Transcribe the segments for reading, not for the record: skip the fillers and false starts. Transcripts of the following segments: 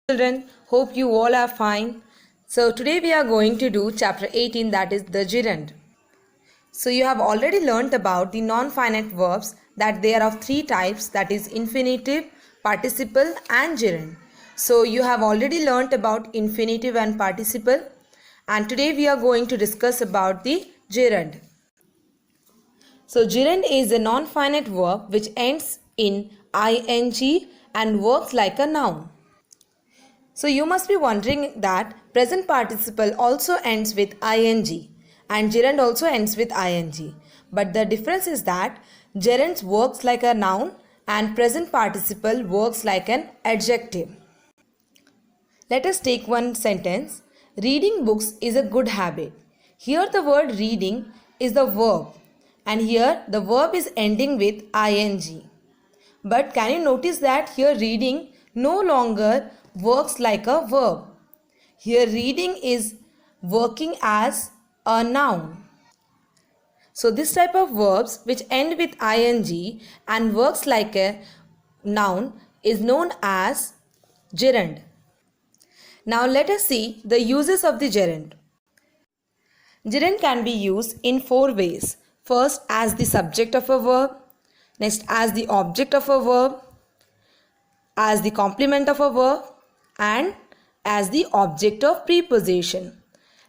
Children, hope you all are fine. So today we are going to do chapter 18, that is the gerund. So you have already learnt about the non-finite verbs, that they are of three types, that is infinitive, participle and gerund. So you have already learnt about infinitive and participle, and today we are going to discuss about the gerund. So gerund is a non-finite verb which ends in ing and works like a noun. So you must be wondering that present participle also ends with ing and gerund also ends with ing. But the difference is that gerund works like a noun and present participle works like an adjective. Let us take one sentence. Reading books is a good habit. Here the word reading is the verb and here the verb is ending with ing. But can you notice that here reading no longer works like a verb. Here reading is working as a noun. So this type of verbs which end with ing and works like a noun is known as gerund. Now let us see the uses of the gerund. Gerund can be used in four ways. First, as the subject of a verb. Next, as the object of a verb. As the complement of a verb. And as the object of preposition.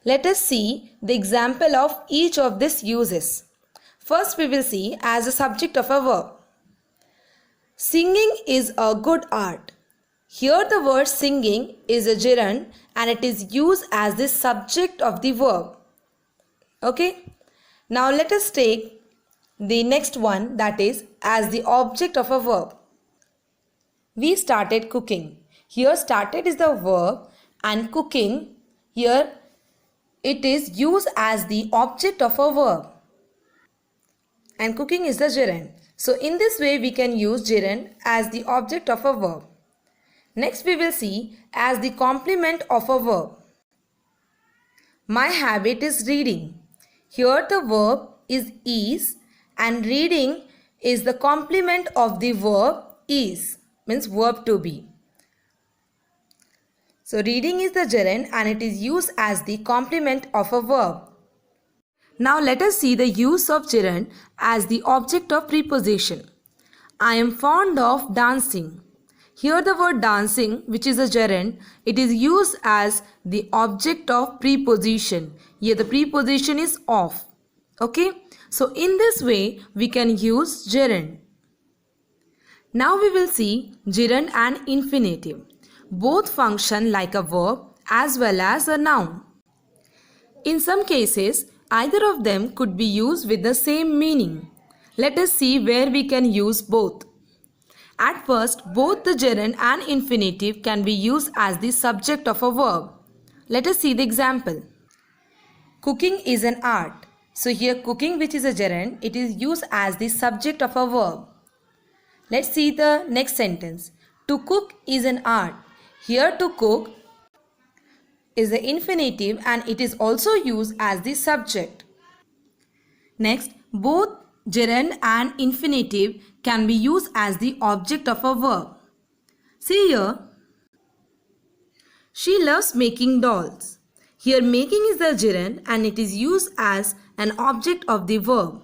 Let us see the example of each of these uses. First we will see as a subject of a verb. Singing is a good art. Here the word singing is a gerund and it is used as the subject of the verb. Okay. Now let us take the next one, that is as the object of a verb. We started cooking. Here started is the verb and cooking, here it is used as the object of a verb. And cooking is the gerund. So in this way we can use gerund as the object of a verb. Next we will see as the complement of a verb. My habit is reading. Here the verb is and reading is the complement of the verb is, means verb to be. So reading is the gerund and it is used as the complement of a verb. Now let us see the use of gerund as the object of preposition. I am fond of dancing. Here the word dancing, which is a gerund, it is used as the object of preposition. Here the preposition is of. Okay. So in this way we can use gerund. Now we will see gerund and infinitive. Both function like a verb as well as a noun. In some cases, either of them could be used with the same meaning. Let us see where we can use both. At first, both the gerund and infinitive can be used as the subject of a verb. Let us see the example. Cooking is an art. So here cooking, which is a gerund, it is used as the subject of a verb. Let's see the next sentence. To cook is an art. Here to cook is the infinitive and it is also used as the subject. Next, both gerund and infinitive can be used as the object of a verb. See here, she loves making dolls. Here making is the gerund and it is used as an object of the verb.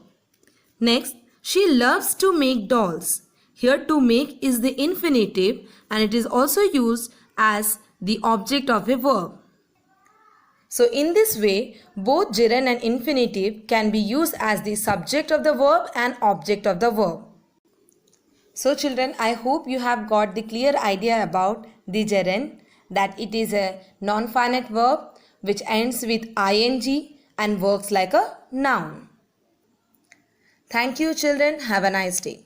Next, she loves to make dolls. Here to make is the infinitive and it is also used as the object of a verb. So in this way, both gerund and infinitive can be used as the subject of the verb and object of the verb. So children, I hope you have got the clear idea about the gerund, that it is a non-finite verb which ends with ing and works like a noun. Thank you children. Have a nice day.